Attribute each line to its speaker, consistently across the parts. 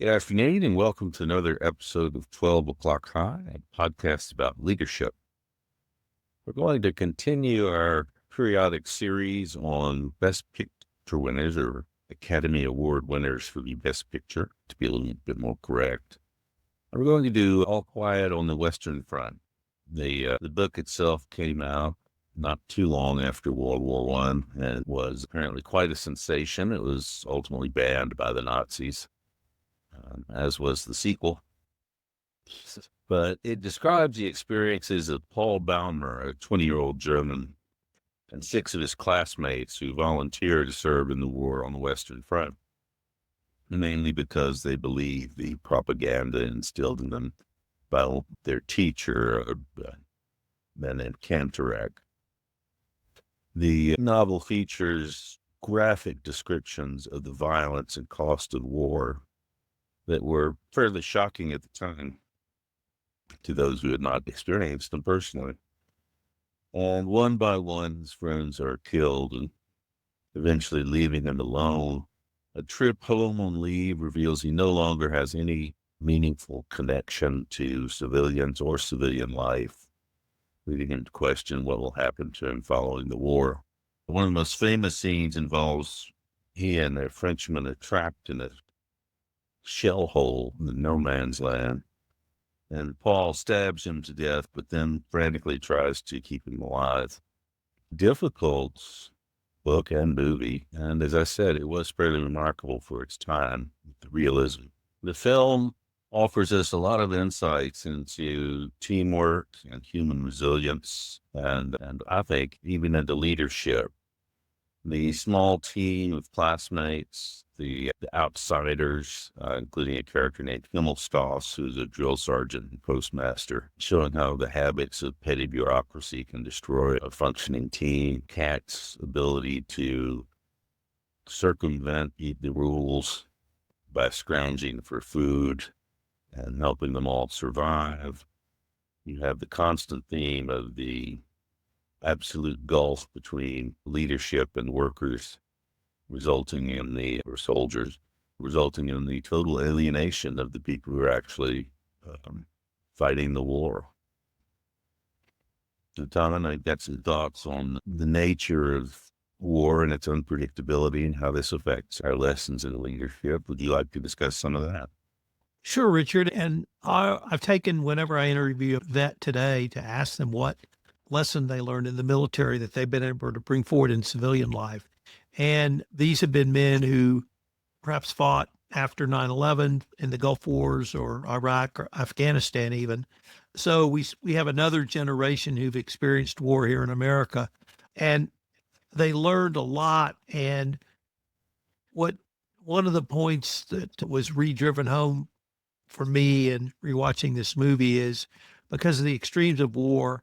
Speaker 1: Good afternoon, and welcome to another episode of 12 O'Clock High, a podcast about leadership. We're going to continue our periodic series on Best Picture winners, or Academy Award winners for the Best Picture, to be a little bit more correct. We're going to do All Quiet on the Western Front. The book itself came out not too long after World War I, and was apparently quite a sensation. It was ultimately banned by the Nazis, as was the sequel. But it describes the experiences of Paul Baumer, a 20-year-old German, and 6 of his classmates who volunteered to serve in the war on the Western Front, mainly because they believed the propaganda instilled in them by their teacher, Menon Kantorek. The novel features graphic descriptions of the violence and cost of war that were fairly shocking at the time to those who had not experienced them personally. And one by one, his friends are killed, and eventually leaving him alone. A trip home on leave reveals he no longer has any meaningful connection to civilians or civilian life, leading him to question what will happen to him following the war. One of the most famous scenes involves he and a Frenchman are trapped in a shell hole in the no man's land, and Paul stabs him to death, but then frantically tries to keep him alive. Difficult book and movie, and as I said, it was fairly remarkable for its time, the realism. The film offers us a lot of insights into teamwork and human resilience, and I think even into leadership. The small team of classmates, the outsiders, including a character named Himmelstoss, who's a drill sergeant and postmaster, showing how the habits of petty bureaucracy can destroy a functioning team. Kat's ability to circumvent the rules by scrounging for food and helping them all survive. You have the constant theme of the absolute gulf between leadership and workers, resulting in or soldiers, resulting in the total alienation of the people who are actually fighting the war. So, Tom, I've got some thoughts on the nature of war and its unpredictability and how this affects our lessons in leadership. Would you like to discuss some of that?
Speaker 2: Sure, Richard. And I've taken, whenever I interview a vet today, to ask them what lesson they learned in the military that they've been able to bring forward in civilian life. And these have been men who perhaps fought after 9/11 in the Gulf Wars or Iraq or Afghanistan even. So we have another generation who've experienced war here in America, and they learned a lot. And one of the points that was re-driven home for me in rewatching this movie is because of the extremes of war,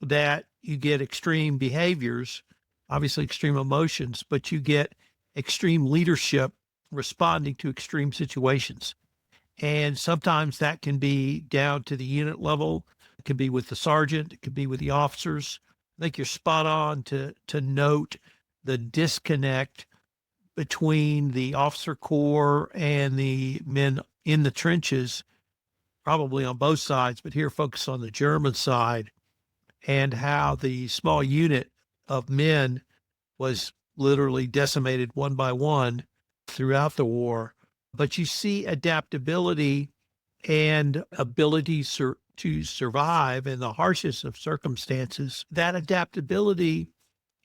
Speaker 2: that you get extreme behaviors, obviously extreme emotions, but you get extreme leadership responding to extreme situations. And sometimes that can be down to the unit level. It can be with the sergeant. It could be with the officers. I think you're spot on to note the disconnect between the officer corps and the men in the trenches, probably on both sides, but here focus on the German side, and how the small unit of men was literally decimated one by one throughout the war. But you see adaptability and ability to survive in the harshest of circumstances. That adaptability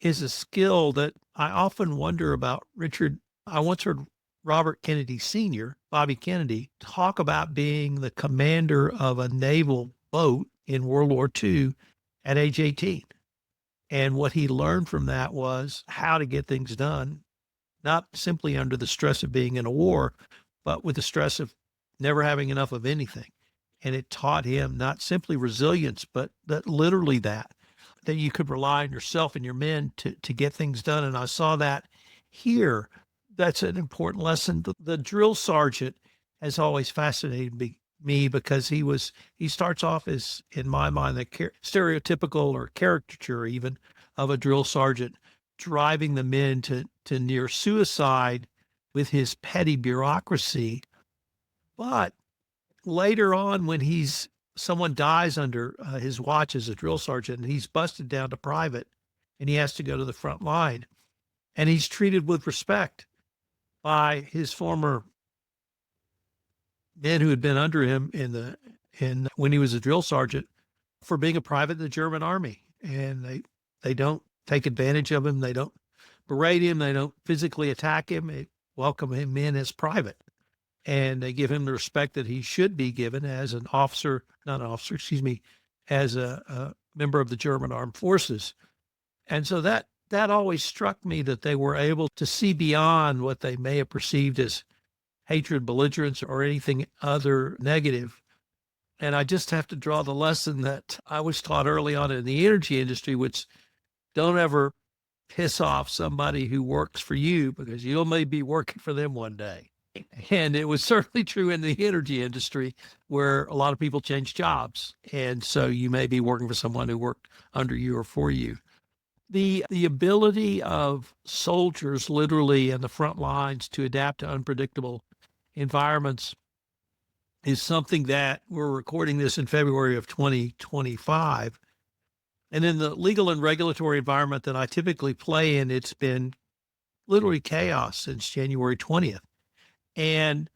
Speaker 2: is a skill that I often wonder about, Richard. I once heard Robert Kennedy Sr., Bobby Kennedy, talk about being the commander of a naval boat in World War II at age 18. And what he learned from that was how to get things done, not simply under the stress of being in a war, but with the stress of never having enough of anything. And it taught him not simply resilience, but that literally that you could rely on yourself and your men to get things done. And I saw that here. That's an important lesson. The drill sergeant has always fascinated me because he starts off as, in my mind, the stereotypical or caricature even of a drill sergeant driving the men to near suicide with his petty bureaucracy. But later on, when someone dies under his watch as a drill sergeant, and he's busted down to private, and he has to go to the front line, and he's treated with respect by his former men who had been under him in when he was a drill sergeant for being a private in the German army. And they don't take advantage of him. They don't berate him. They don't physically attack him. They welcome him in as private. And they give him the respect that he should be given as an officer, not an officer, excuse me, as a member of the German armed forces. And so that always struck me, that they were able to see beyond what they may have perceived as hatred, belligerence, or anything other negative. And I just have to draw the lesson that I was taught early on in the energy industry, which don't ever piss off somebody who works for you, because you may be working for them one day. And it was certainly true in the energy industry, where a lot of people change jobs. And so you may be working for someone who worked under you or for you. The ability of soldiers literally in the front lines to adapt to unpredictable environments is something that we're recording this in February of 2025. And in the legal and regulatory environment that I typically play in, it's been literally chaos since January 20th. And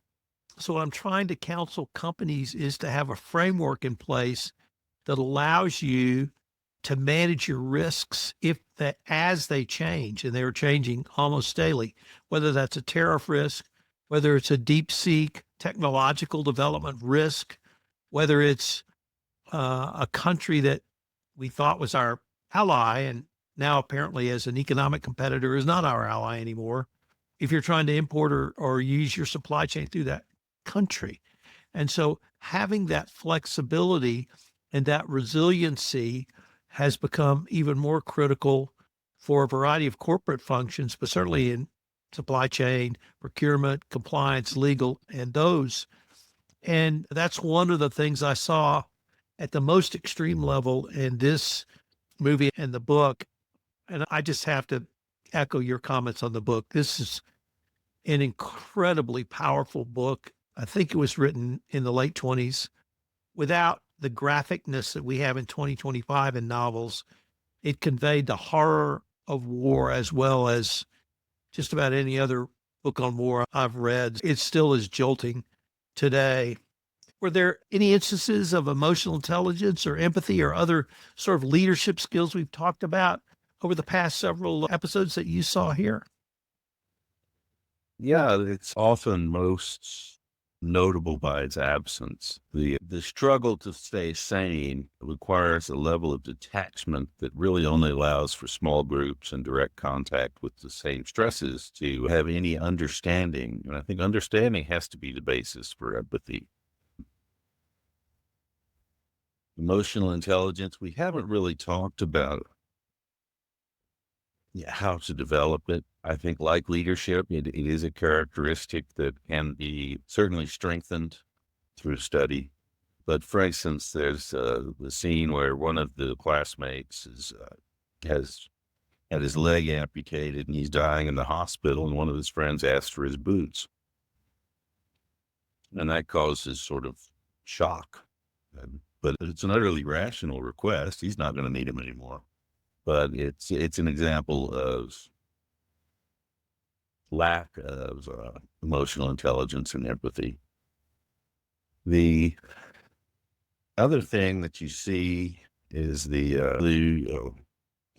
Speaker 2: so what I'm trying to counsel companies is to have a framework in place that allows you to manage your risks as they change, and they are changing almost daily, whether that's a tariff risk, whether it's a deep seek technological development risk, whether it's a country that we thought was our ally and now apparently as an economic competitor is not our ally anymore, if you're trying to import or use your supply chain through that country. And so having that flexibility and that resiliency has become even more critical for a variety of corporate functions, but certainly in supply chain, procurement, compliance, legal, and those. And that's one of the things I saw at the most extreme level in this movie and the book. And I just have to echo your comments on the book. This is an incredibly powerful book. I think it was written in the late 20s. Without the graphicness that we have in 2025 in novels, it conveyed the horror of war as well as just about any other book on war I've read. It still is jolting today. Were there any instances of emotional intelligence or empathy or other sort of leadership skills we've talked about over the past several episodes that you saw here?
Speaker 1: Yeah, it's often most notable by its absence. The struggle to stay sane requires a level of detachment that really only allows for small groups and direct contact with the same stresses to have any understanding. And I think understanding has to be the basis for empathy. Emotional intelligence, we haven't really talked about how to develop it. I think, like leadership, it is a characteristic that can be certainly strengthened through study. But for instance, there's the scene where one of the classmates has had his leg amputated and he's dying in the hospital, and one of his friends asks for his boots. And that causes sort of shock. But it's an utterly rational request. He's not going to need them anymore. But it's an example of lack of emotional intelligence and empathy. The other thing that you see is the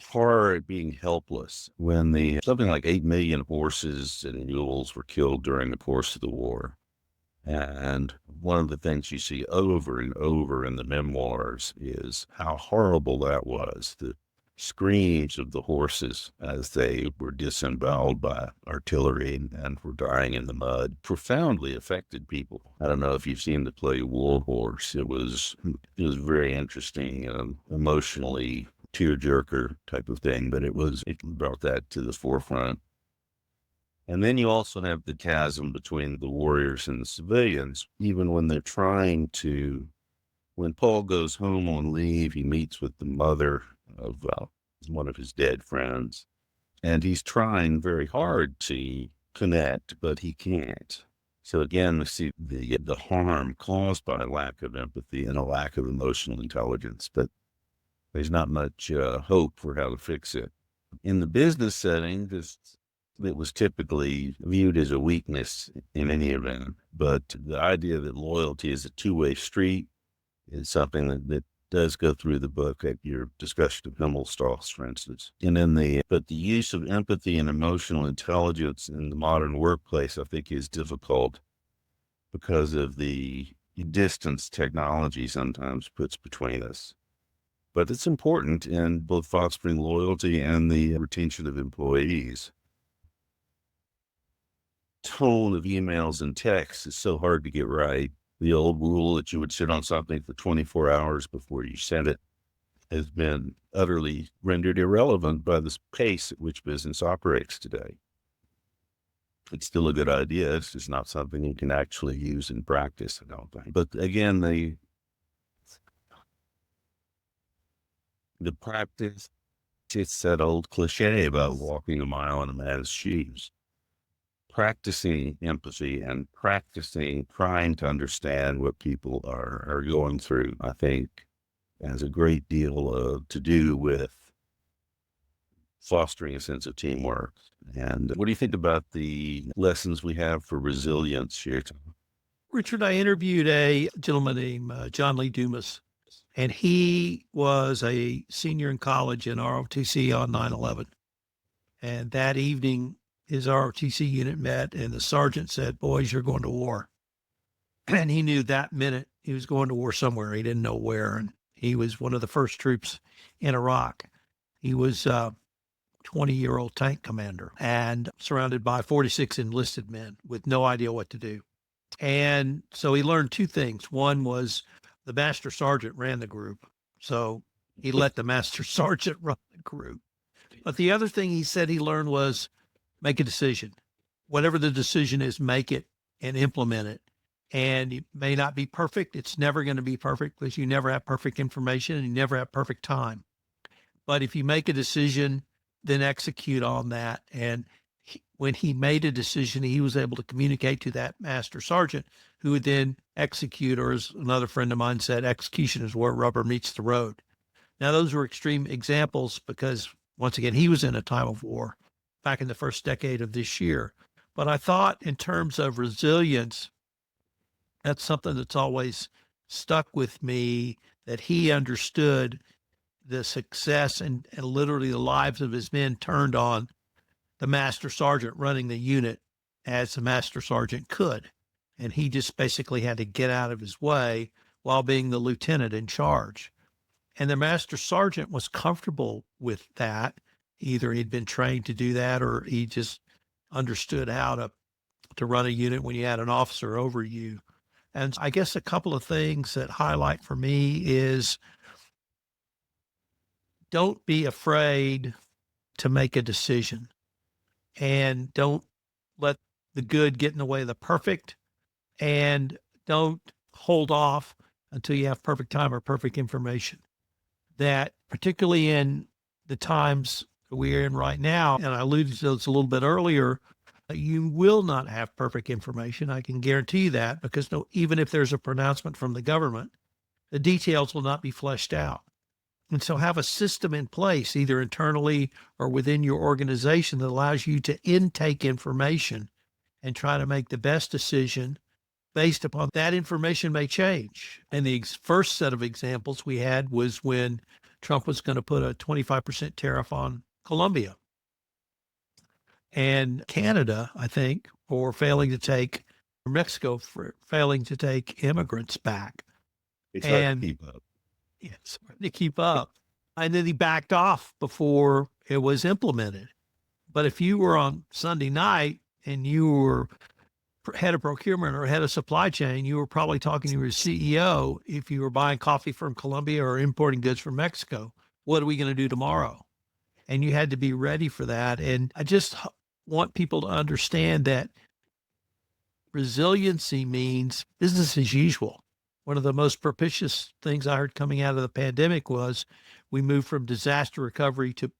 Speaker 1: horror at being helpless when something like 8 million horses and mules were killed during the course of the war. And one of the things you see over and over in the memoirs is how horrible that was. The screams of the horses as they were disemboweled by artillery and were dying in the mud profoundly affected people. I don't know if you've seen the play War Horse. It was very interesting and emotionally tearjerker type of thing, but it brought that to the forefront. And then you also have the chasm between the warriors and the civilians, even when when Paul goes home on leave, he meets with the mother of one of his dead friends, and he's trying very hard to connect, but he can't. So again, we see the harm caused by a lack of empathy and a lack of emotional intelligence, but there's not much hope for how to fix it. In the business setting, it was typically viewed as a weakness in any event, but the idea that loyalty is a two-way street is something that does go through the book at your discussion of Himmelstoss, for instance. And then but the use of empathy and emotional intelligence in the modern workplace, I think, is difficult because of the distance technology sometimes puts between us. But it's important in both fostering loyalty and the retention of employees. Tone of emails and texts is so hard to get right. The old rule that you would sit on something for 24 hours before you send it has been utterly rendered irrelevant by the pace at which business operates today. It's still a good idea. It's just not something you can actually use in practice, I don't think. But again, the practice, it's that old cliche about walking a mile in a man's shoes. Practicing empathy and practicing trying to understand what people are going through, I think, has a great deal to do with fostering a sense of teamwork. And what do you think about the lessons we have for resilience here?
Speaker 2: Richard, I interviewed a gentleman named John Lee Dumas, and he was a senior in college in ROTC on 9/11. And that evening, his ROTC unit met, and the sergeant said, "Boys, you're going to war." And he knew that minute he was going to war somewhere. He didn't know where. And he was one of the first troops in Iraq. He was a 20-year-old tank commander and surrounded by 46 enlisted men with no idea what to do. And so he learned two things. One was the master sergeant ran the group. So he let the master sergeant run the group. But the other thing he said he learned was make a decision. Whatever the decision is, make it and implement it. And it may not be perfect. It's never going to be perfect because you never have perfect information and you never have perfect time. But if you make a decision, then execute on that. And when he made a decision, he was able to communicate to that master sergeant who would then execute, or as another friend of mine said, execution is where rubber meets the road. Now, those were extreme examples because, once again, he was in a time of war back in the first decade of this year. But I thought in terms of resilience, that's something that's always stuck with me, that he understood the success and literally the lives of his men turned on the master sergeant running the unit as the master sergeant could. And he just basically had to get out of his way while being the lieutenant in charge. And the master sergeant was comfortable with that. Either he'd been trained to do that or he just understood how to run a unit when you had an officer over you. And I guess a couple of things that highlight for me is don't be afraid to make a decision and don't let the good get in the way of the perfect, and don't hold off until you have perfect time or perfect information. That particularly in the times we're in right now, and I alluded to this a little bit earlier, you will not have perfect information. I can guarantee you that, because even if there's a pronouncement from the government, the details will not be fleshed out. And so have a system in place, either internally or within your organization, that allows you to intake information and try to make the best decision based upon that. Information may change. And the first set of examples we had was when Trump was going to put a 25% tariff on Colombia and Canada, I think, for Mexico for failing to take immigrants back.
Speaker 1: It's hard to keep up.
Speaker 2: Yes, to keep up. And then he backed off before it was implemented. But if you were on Sunday night and you were head of procurement or head of supply chain, you were probably talking to your CEO if you were buying coffee from Colombia or importing goods from Mexico. What are we going to do tomorrow? And you had to be ready for that. And I just want people to understand that resiliency means business as usual. One of the most propitious things I heard coming out of the pandemic was we moved from disaster recovery to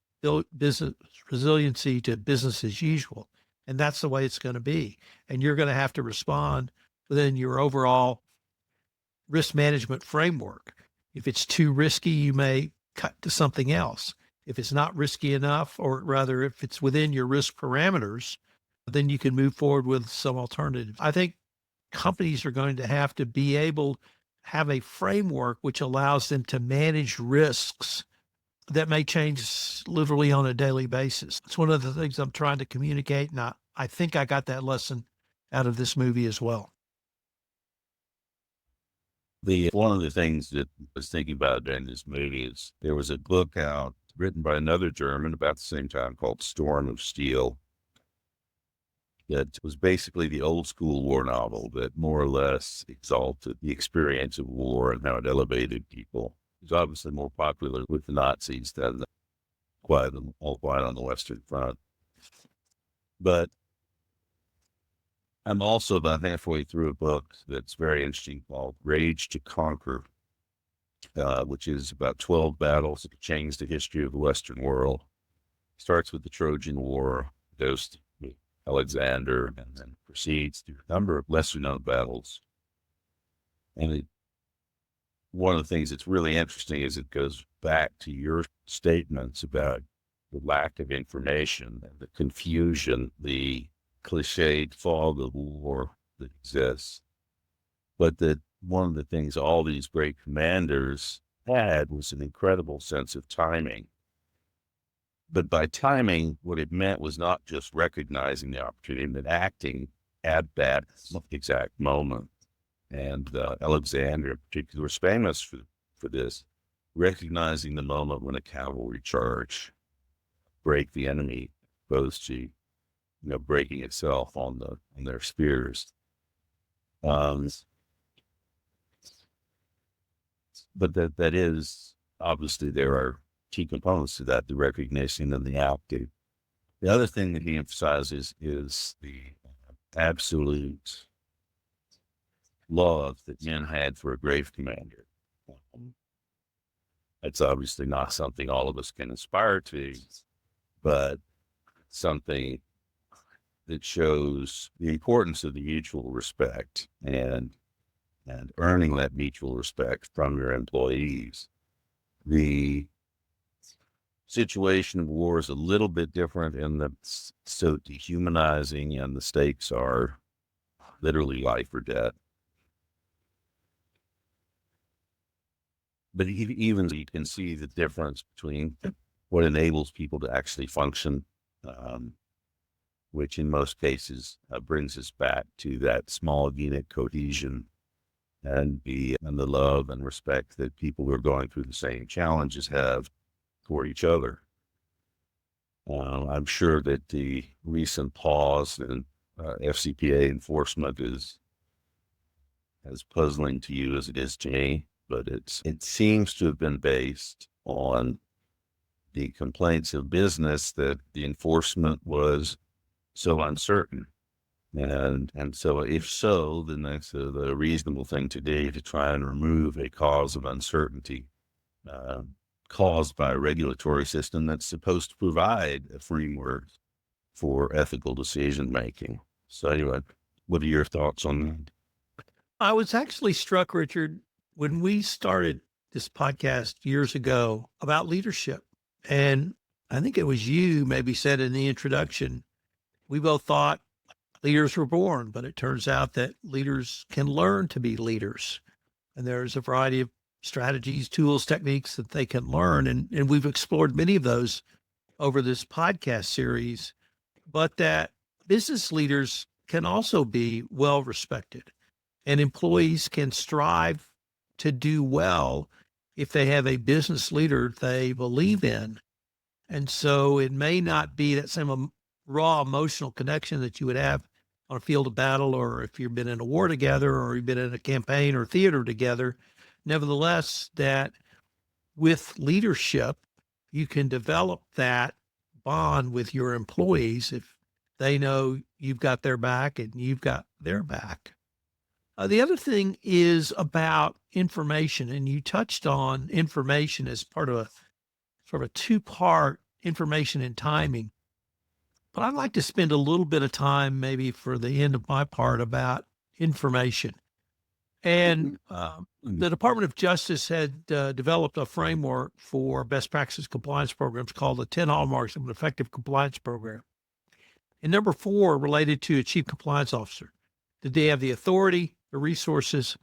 Speaker 2: business resiliency to business as usual. and that's the way it's going to be. And you're going to have to respond within your overall risk management framework. If it's too risky, you may cut to something else. If it's not risky enough, or rather, if it's within your risk parameters, then you can move forward with some alternative. I think companies are going to have to be able to have a framework which allows them to manage risks that may change literally on a daily basis. It's one of the things I'm trying to communicate, and I think I got that lesson out of this movie as well.
Speaker 1: One of the things that I was thinking about during this movie is there was a book out written by another German about the same time called Storm of Steel. That was basically the old school war novel that more or less exalted the experience of war and how it elevated people. It was obviously more popular with the Nazis than All Quiet on the Western Front. But I'm also about halfway through a book that's very interesting called Rage to Conquer, which is about 12 battles that changed the history of the Western world. Starts with the Trojan War, goes to Alexander, and then proceeds through a number of lesser known battles. And one of the things that's really interesting is it goes back to your statements about the lack of information and the confusion, the cliched fog of war that exists. But that one of the things all these great commanders had was an incredible sense of timing. But by timing, what it meant was not just recognizing the opportunity, but acting at that exact moment. And Alexander in particular was famous for this, recognizing the moment when a cavalry charge break the enemy, opposed to breaking itself on their spears. But that is obviously there are key components to that, the recognition and the active. The other thing that he emphasizes is the absolute love that men had for a grave commander. That's obviously not something all of us can aspire to, but something that shows the importance of the mutual respect and earning that mutual respect from your employees. The situation of war is a little bit different in that it's so dehumanizing and the stakes are literally life or death. But even you can see the difference between what enables people to actually function, which in most cases brings us back to that small unit cohesion and the love and respect that people who are going through the same challenges have for each other. I'm sure that the recent pause in FCPA enforcement is as puzzling to you as it is to me, but it seems to have been based on the complaints of business that the enforcement was so uncertain. And so if so, then that's the reasonable thing to do to try and remove a cause of uncertainty caused by a regulatory system that's supposed to provide a framework for ethical decision making. So anyway, what are your thoughts on that?
Speaker 2: I was actually struck, Richard, when we started this podcast years ago about leadership. And I think it was you maybe said in the introduction, we both thought leaders were born, but it turns out that leaders can learn to be leaders. And there's a variety of strategies, tools, techniques that they can learn. And we've explored many of those over this podcast series, but that business leaders can also be well respected and employees can strive to do well if they have a business leader they believe in. And so it may not be that same raw emotional connection that you would have on a field of battle, or if you've been in a war together, or you've been in a campaign or theater together. Nevertheless, that with leadership, you can develop that bond with your employees if they know you've got their back and you've got their back. The other thing is about information, and you touched on information as part of a sort of a two-part information and timing. But I'd like to spend a little bit of time, maybe for the end of my part, about information. And the Department of Justice had developed a framework for best practice compliance programs called the 10 Hallmarks of an Effective Compliance Program. And number 4 related to a chief compliance officer. Did they have the authority, the resources,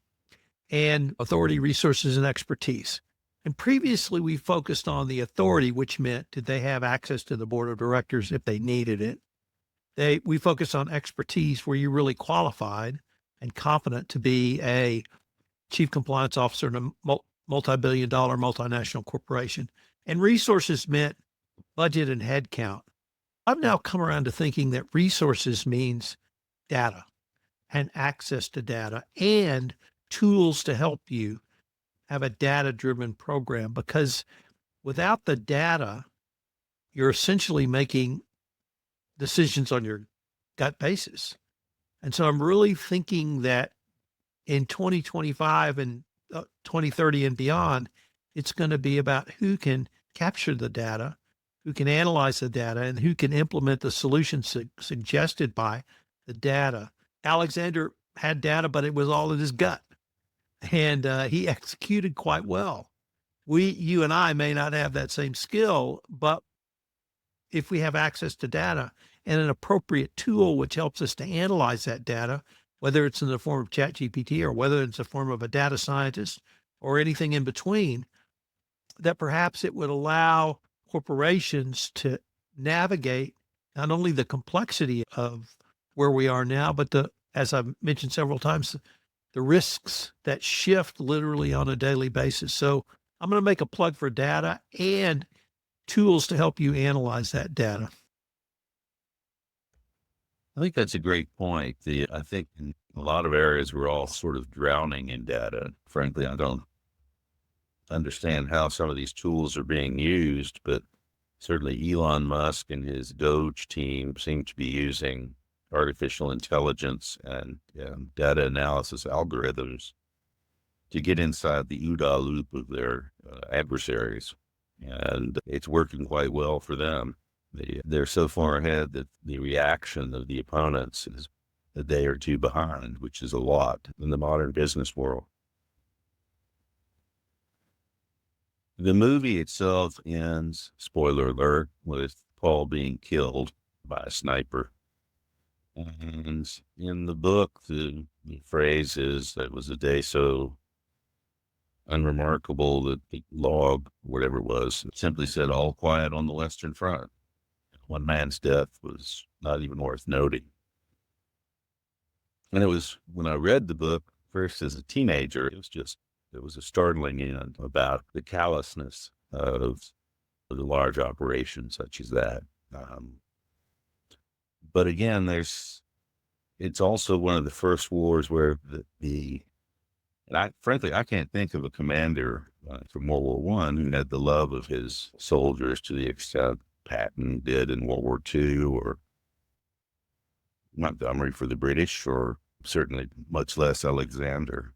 Speaker 2: and expertise? And previously we focused on the authority, which meant did they have access to the board of directors if they needed it? We focused on expertise. Were you really qualified and competent to be a chief compliance officer in a multi-billion-dollar multinational corporation? And resources meant budget and headcount. I've now come around to thinking that resources means data and access to data and tools to help you have a data-driven program, because without the data, you're essentially making decisions on your gut basis. And so I'm really thinking that in 2025 and 2030 and beyond, it's going to be about who can capture the data, who can analyze the data, and who can implement the solutions suggested by the data. Alexander had data, but it was all in his gut, and he executed quite well. You and I may not have that same skill, but if we have access to data and an appropriate tool which helps us to analyze that data, whether it's in the form of ChatGPT or whether it's in the form of a data scientist or anything in between, that perhaps it would allow corporations to navigate not only the complexity of where we are now, but as I've mentioned several times, the risks that shift literally on a daily basis. So I'm going to make a plug for data and tools to help you analyze that data.
Speaker 1: I think that's a great point. I think in a lot of areas, we're all sort of drowning in data. Frankly, I don't understand how some of these tools are being used, but certainly Elon Musk and his Doge team seem to be using artificial intelligence and data analysis algorithms to get inside the OODA loop of their adversaries. And it's working quite well for them. They're so far ahead that the reaction of the opponents is a day or two behind, which is a lot in the modern business world. The movie itself ends, spoiler alert, with Paul being killed by a sniper. And in the book, the phrase is that it was a day so unremarkable that the log, whatever it was, simply said, "All quiet on the Western Front." One man's death was not even worth noting. And it was, when I read the book first as a teenager, it was a startling end about the callousness of the large operations such as that. But again, it's also one of the first wars where frankly, I can't think of a commander from World War I who had the love of his soldiers to the extent Patton did in World War II, or Montgomery for the British, or certainly much less Alexander.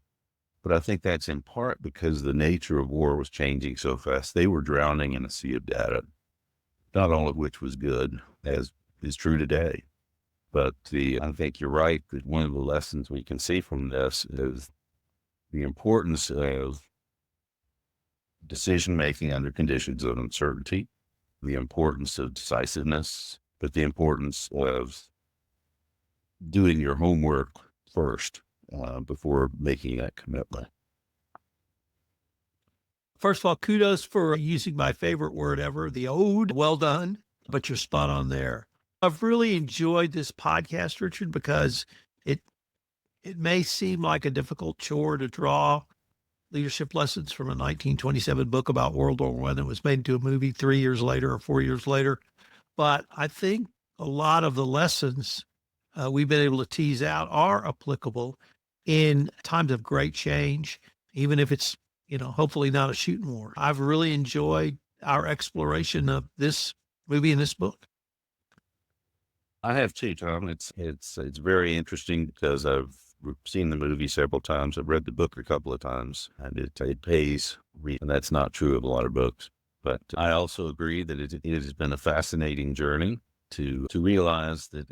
Speaker 1: But I think that's in part because the nature of war was changing so fast. They were drowning in a sea of data, not all of which was good, as is true today. But I think you're right that one of the lessons we can see from this is the importance of decision-making under conditions of uncertainty, the importance of decisiveness, but the importance of doing your homework first before making that commitment.
Speaker 2: First of all, kudos for using my favorite word ever, the ode. Well done, but you're spot on there. I've really enjoyed this podcast, Richard, because it may seem like a difficult chore to draw leadership lessons from a 1927 book about World War I that was made into a movie 3 years later or 4 years later. But I think a lot of the lessons we've been able to tease out are applicable in times of great change, even if it's, hopefully not a shooting war. I've really enjoyed our exploration of this movie and this book.
Speaker 1: I have too, Tom. It's very interesting because I've seen the movie several times. I've read the book a couple of times, and it pays read, and that's not true of a lot of books. But I also agree that it has been a fascinating journey. to realize that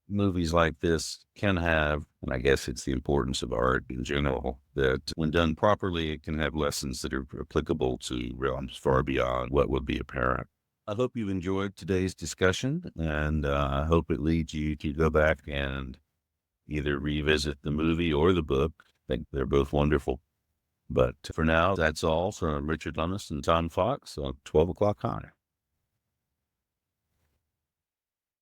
Speaker 1: movies like this can have, and I guess it's the importance of art in general, that when done properly, it can have lessons that are applicable to realms far beyond what would be apparent. I hope you enjoyed today's discussion, and I hope it leads you to go back and either revisit the movie or the book. I think they're both wonderful. But for now, that's all from Richard Lummis and Tom Fox on 12 O'Clock High.